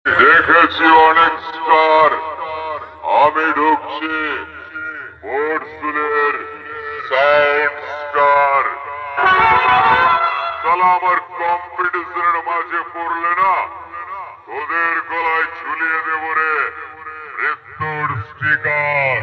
দেখেছি অনেক স্টার। আমি ঢুকছি বোর্ডসুলের সাউন্ড স্টার। তাহলে আমার কম্পিটিশনের মাঝে পড়লে না, তোদের গলায় ঝুলিয়ে দেব রে মৃত্যুর স্টিকার।